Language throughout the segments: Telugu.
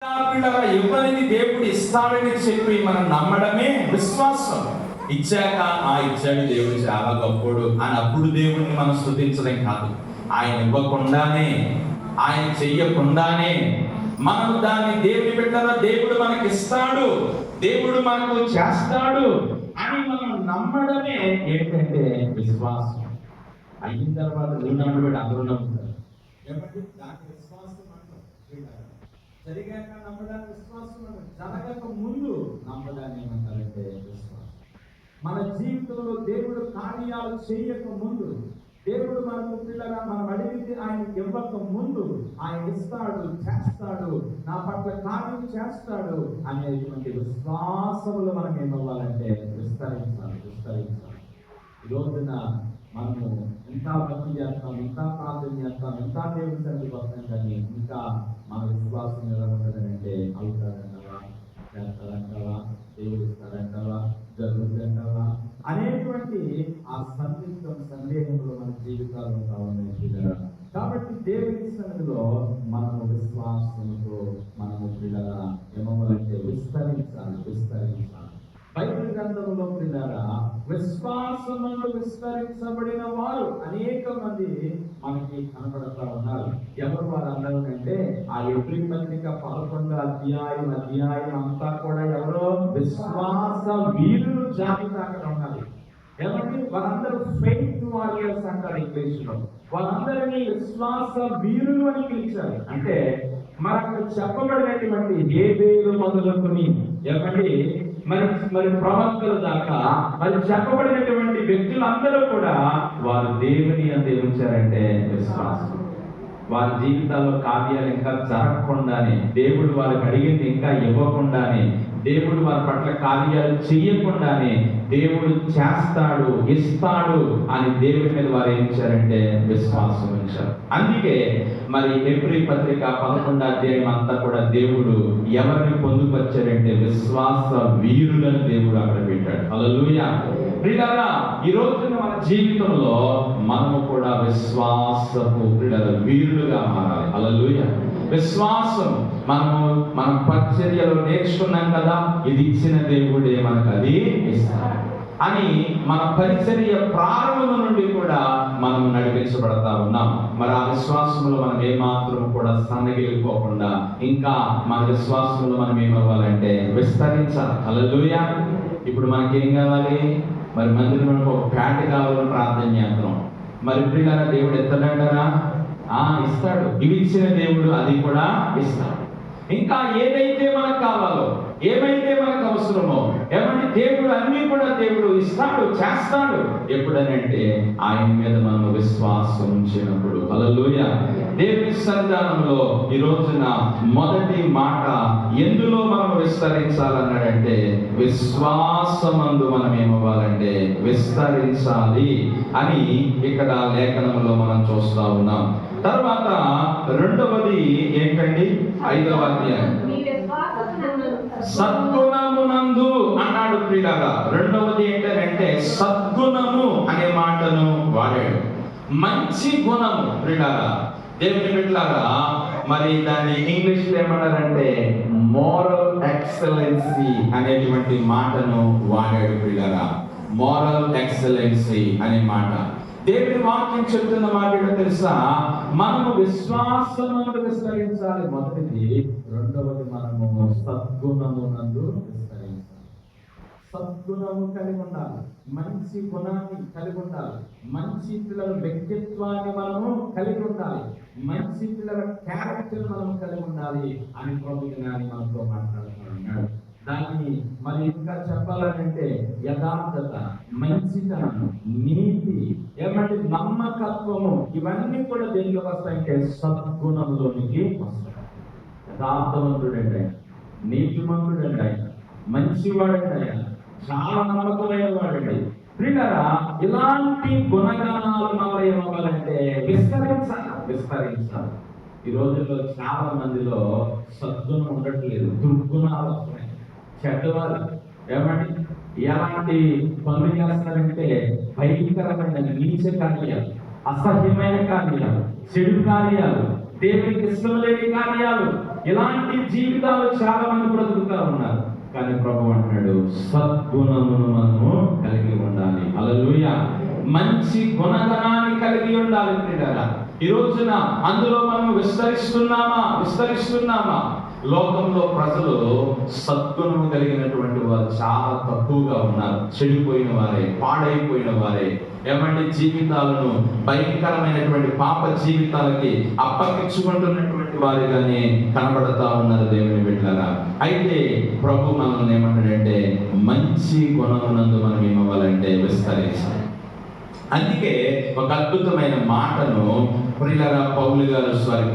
ఎవరిని దేవుడు ఇస్తాడని చెప్పి మనం నమ్మడమే విశ్వాసం. ఇచ్చాక ఇచ్చాడు దేవుడు చాలా గొప్పోడు అని అప్పుడు దేవుడిని మనం స్తుతించడం కాదు. ఆయన ఇవ్వకుండానే, ఆయన చెయ్యకుండానే మనం దాన్ని దేవుని బిడ్డల దేవుడు మనకి ఇస్తాడు, దేవుడు మనకు చేస్తాడు అని మనం నమ్మడమే ఏంటంటే విశ్వాసం. అయిన తర్వాత నువ్వు నమ్మబడి అందరూ నమ్ముతారు. ఏమంటే దాని విశ్వాసం అంటారు. జరిగాక నమ్మడానికి విశ్వాసం అంటారు. జరగక ముందు నమ్మడాన్ని ఏమంటారంటే విశ్వాసం. మన జీవితంలో దేవుడు కార్యాలు చేయక ముందు, దేవుడు మనకు పిల్లగా మనం అడిగితే ఆయనకి ఇవ్వక ముందు ఆయన ఇస్తాడు, చేస్తాడు, నా పట్ల కార్యం చేస్తాడు అనేటువంటి విశ్వాసములు మనం ఏమవ్వాలంటే విస్తరించాలి. ఈ రోజున మనము ఇంకా భక్తి చేస్తాం, ఇంకా ప్రార్థన చేస్తాం, ఇంకా దేవుడి సన్నిధికి వస్తాం, కానీ ఇంకా మన విశ్వాసం నిలబడదంటే అవుతాడంటావా, చేస్తాడంటావా, దేవుడు ఇస్తాడంటావా, జరుగుతుందంటావా అనేటువంటి ఆ సందేహంలో మన జీవితాలు కావాలి. కాబట్టి దేవుని సన్నిధిలో మనము విశ్వాసంతో మనము పిల్లల ఏమవ్వాలంటే విస్తరించాలి. బైబిల్ గ్రంథంలో పిల్లరా విశ్వాసమును విస్తరించబడిన వారు అనేక మంది మనకి కనబడుతూ ఉన్నారు. ఎవరు వారందరూ అంటే ఆ ఎబ్రీ పత్రిక 11వ అధ్యాయం అంతా కూడా ఎవరో విశ్వాస వీరులు జాబితా అక్కడ ఉన్నది. ఏమంటే వారందరూ ఫెయిత్ వారియర్స్ అంటారు ఇంగ్లీష్లో. వారందరినీ విశ్వాస వీరులు అని పిలిచారు. అంటే మనకు చెప్పబడినటువంటి హేబేలు మొదలుకొని ఏమంటే మరి ప్రవక్తల దాకా మరి చెప్పబడినటువంటి వ్యక్తులందరూ కూడా వారు దేవుని అంతే ఉంచారంటే విశ్వాసం. వారి జీవితాల్లో కార్యాలు ఇంకా జరగకుండానే, దేవుడు వారికి అడిగింది ఇంకా ఇవ్వకుండానే, దేవుడు వారి పట్ల కార్యాలు చేయకుండానే దేవుడు చేస్తాడు, ఇస్తాడు అని దేవుడి మీద వారు ఏం ఇచ్చారంటే విశ్వాసం ఉంచారు. అందుకే మరి ఎబ్రీ పత్రిక 11వ అధ్యాయం అంతా కూడా దేవుడు ఎవరిని పొందుపరిచారంటే విశ్వాస వీరులను దేవుడు అక్కడ పెట్టాడు. హల్లెలూయా. ప్రియులారా, ఈ రోజున మన జీవితంలో మనము కూడా విశ్వాసపు వీరులుగా మారాలి. హల్లెలూయా. విశ్వాసం మన పరిచర్యలో నేర్చుకున్నాం కదా, ఇది ఇచ్చిన దేవుడే మనకు అది ఇస్తాడు అని మన పరిచర్య ప్రారంభం నుండి కూడా మనం నడిపించబడతా ఉన్నాం. మరి ఆ విశ్వాసంలో మనం ఏమాత్రం కూడా సన్నగిలిపోకుండా ఇంకా మన విశ్వాసంలో మనం ఏమవ్వాలంటే విస్తరించాలి. హల్లెలూయా. ఇప్పుడు మనకేం కావాలి? మరి మందిరం మనకు ఒక ప్యాట్ కావాలని ప్రార్థన చేస్తున్నాం. మరి ప్రియులారా, దేవుడు ఎత్తడంటారా? ఇస్తాడు. ఇవి ఇచ్చిన దేవుడు అది కూడా ఇస్తాడు. ఇంకా ఏదైతే మనకు కావాలో, ఏమైతే మనకు అవసరమో, ఏమంటే దేవుడు అన్ని కూడా దేవుడు ఇస్తాడు, చేస్తాడు. ఎప్పుడనంటే ఆయన మీద మనం విశ్వాసం ఉంచినప్పుడు. హల్లెలూయా. దేవుని సన్నిధానంలో ఈ రోజున మొదటి మాట ఎందులో మనం విస్తరించాలన్నాడంటే విశ్వాసమందు మనం ఏమవ్వాలంటే విస్తరించాలి అని ఇక్కడ లేఖనంలో మనం చూస్తా ఉన్నాం. తర్వాత రెండవది ఏంటండి? 5వ అధ్యాయం సద్గుణమునందు అన్నాడు ప్రియులారా. రెండవది ఏంటంటే సద్గుణము అనే మాటను వాడాడు. మంచి గుణము ప్రియులారా, దేవుని బిడ్డలారా, మరి దాన్ని ఇంగ్లీష్ లో ఏమన్నారంటే మోరల్ ఎక్సలెన్సీ అనేటువంటి మాటను వాడాడు ప్రియులారా. మోరల్ ఎక్సలెన్సీ అనే మాట దేవుని వాక్యం చెప్తున్న మాట ఏంటో తెలుసా? మనము విశ్వాసమును విస్తరించాలి మొదటిది. రెండవది మనము సద్గుణమునందు విస్తరించాలి. సద్గుణము కలిగి ఉండాలి, మంచి గుణాన్ని కలిగి ఉండాలి, మంచి పిల్లల వ్యక్తిత్వాన్ని మనము కలిగి ఉండాలి, మంచి పిల్లల క్యారెక్టర్ మనం కలిగి ఉండాలి అని ప్రభుత్వాన్ని మనతో మాట్లాడుతున్నాడు. దాన్ని మరి ఇంకా చెప్పాలంటే యథార్థత, మంచితనం, నీతి, ఏమంటే నమ్మకత్వము, ఇవన్నీ కూడా దేనిలోకి వస్తాయంటే సద్గుణంలోనికి వస్తాయి. యథార్థవంతుడండి ఆయన, నీతిమంతుడండి ఆయన, మంచివాడండి ఆయన, చాలా నమ్మకమైన వాడండి. ప్రియులారా, ఇలాంటి గుణగణాలు మనం ఏమవ్వాలంటే విస్తరించాలి. ఈ రోజుల్లో చాలా మందిలో సద్గుణం ఉండట్లేదు, దుర్గుణాలు వస్తున్నాయి. చెడ్డవారు ఏమండి ఎలాంటి పనులు చేస్తారంటే భయంకరమైన నీచ కార్యాలు, అసహ్యమైన కార్యాలు, చెడు కార్యాలు, దేవునికి ఇష్టం లేని కార్యాలు, ఇలాంటి జీవితాలు చాలా మంది బ్రతుకుతా ఉన్నారు. కానీ ప్రభు అంటున్నాడు, సద్గుణమును మనము కలిగి ఉండాలి. హల్లెలూయా. మంచి గుణగణాన్ని కలిగి ఉండాలి ప్రియులారా. ఈ రోజున అందులో మనం విస్తరిస్తున్నామా? లోకంలో ప్రజలు సద్గుణం కలిగినటువంటి వారు చాలా తక్కువగా ఉన్నారు. చెడిపోయిన వారే, పాడైపోయిన వారే, ఏమంటే జీవితాలను భయంకరమైనటువంటి పాప జీవితాలకి అప్పగించుకుంటున్నటువంటి వారిగానే కనబడతా ఉన్నారు దేవుని బిడ్డలారా. అయితే ప్రభు మనల్ని ఏమంటాడంటే, మంచి గుణమునందు మనం ఏమవ్వాలంటే విస్తరించాలి. అందుకే ఒక అద్భుతమైన మాటను ప్రియులారా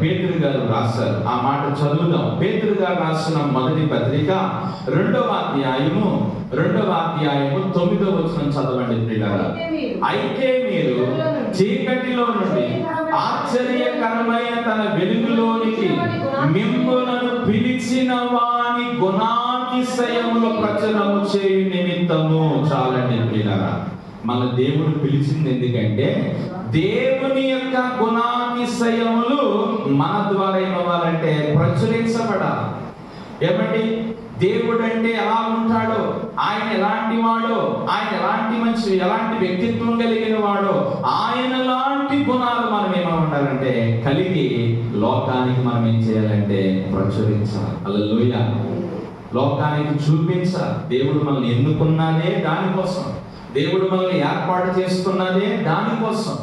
పేతురు గారు రాశారు. ఆ మాట చదువుదాం. పేతురు గారు రాసిన మొదటి పత్రిక 2వ అధ్యాయము 9వ వచనం చదవండి ప్రియులారా. అయితే మీరు చీకటిలో నుండి ఆశ్చర్యకరమైన తన వెలుగులోనికి మిమ్ములను పిలిచిన వాని గుణాతిశయముల ప్రచురము చేయు నిమిత్తము. చాలండి ప్రియులారా. మన దేవుడు పిలిచింది ఎందుకంటే దేవుని యొక్క గుణాతిశయములు మన ద్వారా ఏమవ్వాలంటే ప్రచురించబడాలి. ఏమండి, దేవుడు అంటే ఎలా ఉంటాడో, ఆయన ఎలాంటి వాడో, ఆయన ఎలాంటి మనిషి, ఎలాంటి వ్యక్తిత్వం కలిగిన వాడో, ఆయన లాంటి గుణాలు మనం ఏమో ఉండాలంటే కలిగి లోకానికి మనం ఏం చేయాలంటే ప్రచురించాలి. హల్లెలూయా. లోకానికి చూపించాలి. దేవుడు మనల్ని ఎన్నుకున్నాడే దానికోసం, దేవుడు మనల్ని ఏర్పాటు చేసుకున్నదే దానికోసం.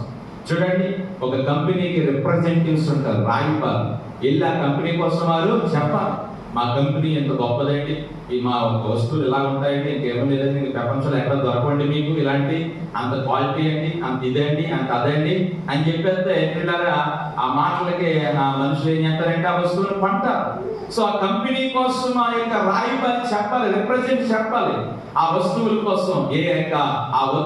చూడండి, ఒక కంపెనీకి రిప్రజెంటేటివ్స్ ఉంటారు, రాయబారు. వెళ్ళి ఆ కంపెనీ కోసం వారు చెప్పాలి, మా కంపెనీ ఎంత గొప్పదండి, ఈ మా వస్తువులు ఎలా ఉంటాయండి, ఇంకేమో లేదండి, ఇంక ప్రపంచంలో ఎక్కడ దొరకండి మీకు ఇలాంటి, అంత క్వాలిటీ అండి, అంత ఇదండి, అంత అదండి అని చెప్పేస్తే ఏంటంటారా, ఆ మాటలకి ఆ మనుషులు ఏం చేస్తారంటే ఆ వస్తువులు కొంటారు. సో ఆ కంపెనీ కోసం ఆ యొక్క రాయబారి చెప్పాలి, రిప్రజెంట్ చెప్పాలి ఆ వస్తువుల కోసం.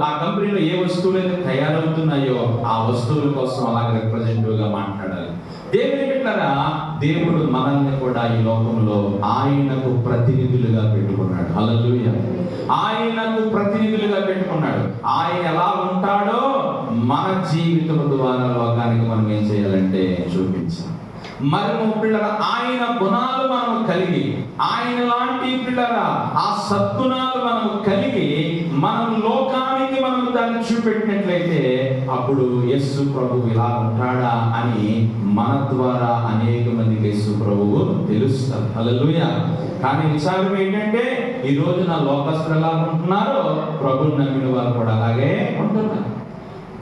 ఆ కంపెనీలో ఏ వస్తువులు అయితే తయారవుతున్నాయో ఆ వస్తువుల కోసం అలాగే రిప్రజెంటివ్ గా మాట్లాడాలి. దేవుని బిడ్డలారా, దేవుడు మనల్ని కూడా ఈ లోకంలో ఆయనకు ప్రతినిధులుగా పెట్టుకున్నాడు. హల్లెలూయా. ఆయనకు ప్రతినిధులుగా పెట్టుకున్నాడు. ఆయన ఎలా ఉంటాడో మన జీవితం ద్వారా లోకానికి మనం ఏం చేయాలంటే చూపించాలి. మనము పిల్లల ఆయన గుణాలు మనం కలిగి, ఆయన లాంటి పిల్లల ఆ సద్గుణాలు మనం కలిగి మనం లోకానికి మనం దాన్ని చూపెట్టినట్లయితే అప్పుడు యేసు ప్రభువు ఇలా ఉంటాడా అని మన ద్వారా అనేక మందికి యేసు ప్రభువు తెలుస్తారు. హల్లెలూయా. కానీ విచారం ఏంటంటే ఈ రోజు నా లోకస్తులు ఎలా ఉంటున్నారో ప్రభువుని నమ్మిన వారు కూడా అలాగే ఉంటున్నారు.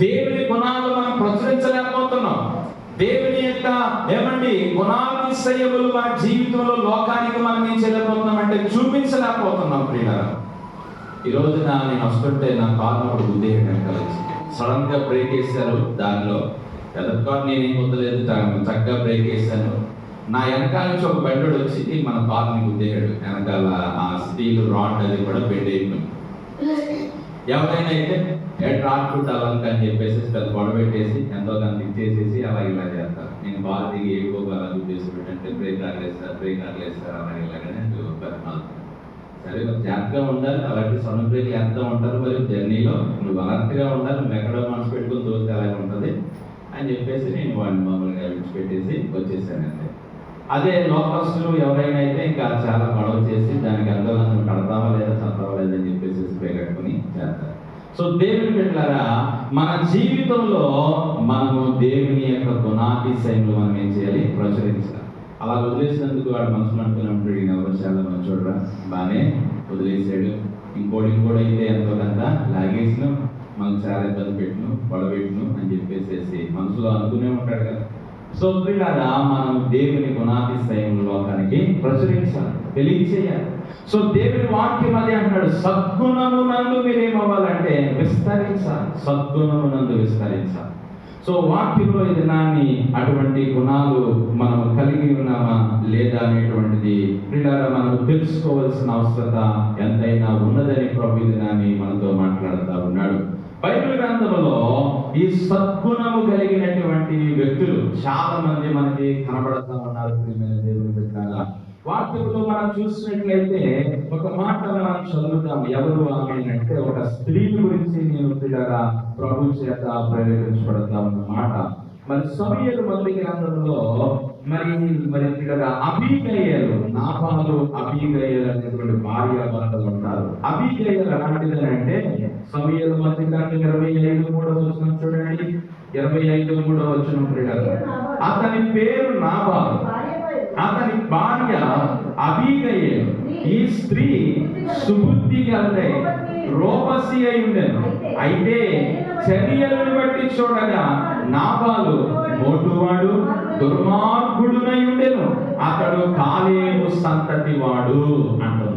దేవుని గుణాలు మనం ప్రచురించలేకపోతున్నాం. దేవుని యొక్క ఏమండి గుణాతిశయములు మన జీవితంలో లోకానికి మనం ఏం చేయలేకపోతున్నాం అంటే చూపించలేకపోతున్నాం. ప్రియులారా, ఈ రోజున నేను వస్తుంటే నా కారు ఒకటి గుద్దేయడం కలిసి సడన్ గా బ్రేక్ వేశారు. దానిలో ఎదర్కారు నేనేం వద్దలేదు, చక్కగా బ్రేక్ వేశాను. నా వెనకాల నుంచి ఒక బండి వచ్చి మన కార్ని గుద్దేయాడు. వెనకాల ఆ స్టీల్ రాడ్ అది కూడా బెండ్ అయిపోయింది. ఎవరైనా అయితే రాట్టుకుంటాలని అని చెప్పేసి పెద్ద గొడవ పెట్టేసి ఎంతో దాన్ని ఇచ్చేసేసి అలా ఇలా చేస్తారు. నేను బాగా దిగి ఏడుకోగా అలా ఉద్దేశం పెట్టంటే బ్రేక్ ఆడలేస్తారు అలా ఇలాగనే పరిమాణం. సరే, మరి జాగ్రత్తగా ఉండాలి. అలాంటి సౌండ్ బ్రేక్ వేస్తూ ఉంటారు. మరి జర్నీలో నువ్వు అలర్ట్గా ఉండాలి. నువ్వు ఎక్కడో మనసు పెట్టుకుని దోస్తే అలాగే ఉంటుంది అని చెప్పేసి నేను వాడిని మామూలుగా విడిచిపెట్టేసి వచ్చేసానండి. అదే లోకస్తులు ఎవరైనా అయితే ఇంకా చాలా గొడవ చేసి దానికి అందరూ కడతావా లేదా చదవా లేదని చెప్పేసి స్ప్రే కట్టుకుని చేస్తారు. సో దేవుని బిడ్డలారా, మన జీవితంలో మనము దేవుని యొక్క గుణాతిశయములు మనం ఏం చేయాలి? ప్రచురించాలి. అలా వదిలేసినందుకు వాడు మనసులో అనుకున్నప్పుడు ఈయన ఎవరో చాలా మంచోడురా, బాగానే వదిలేసాడు, ఇంకోటి అయితే ఎంతో కొంత లాగేసిన మనకు చాలా ఇబ్బంది పెట్టిను, గొడవెట్టును అని చెప్పేసి మనసులో అనుకునే ఉంటాడు కదా. సో ప్రియులారా, మనం దేవుని గుణాతిశయములు లోకానికి ప్రచురించాలి, తెలియచేయాలి. సో దేవుని వాక్యం అదే అంటాడు, సద్గుణమునందు మీరేమవ్వాలంటే విస్తరించాలి, సద్గుణమునందు విస్తరించాలి. సో వాక్యంలో ఈ దినాన్ని అటువంటి గుణాలు మనం కలిగి ఉన్నామా లేదా అనేటువంటిది ప్రియులారా మనం తెలుసుకోవాల్సిన అవసరత ఎంతైనా ఉన్నదని ప్రభు ఈ దినాన్ని మనతో మాట్లాడుతూ ఉన్నాడు. బైబిల్ గ్రంథంలో ఈ సద్గుణము కలిగినటువంటి వ్యక్తులు చాలా మంది మనకి కనబడుతూ ఉన్నారు. దేవుని బిడ్డలారా, వాక్యంలో మనం చూసినట్లయితే ఒక మాట మనం చదువుతాం. ఎవరు ఆమె అంటే ఒక స్త్రీ గురించి నేను పిల్లగా ప్రభు చేత ప్రేరేపించబడతా ఉన్న మాట. మరి సమూయేలు మొదటి గ్రంథంలో మరి ఇక్కడ అబీగయలు, నాబాలు అబీగయలు అనేటువంటి భార్య భర్తలు ఉంటారు. అబీగయలు ఎలాంటిదని అంటే సమూయేలు మొదటి గ్రంథం 25:3 చూడండి. 25:3 అతని పేరు నాబాలు, అతని భార్య అబీగయలు. ఈ స్త్రీ సుబుద్ధి గలదై రూపసి అయి ఉండెను. అయితే చర్యలను బట్టి చూడగా నాబాలు మోటువాడు, దుర్మార్గుడునై ఉండెను. అతడు కాలేబు సంతతి వాడు అంటారు.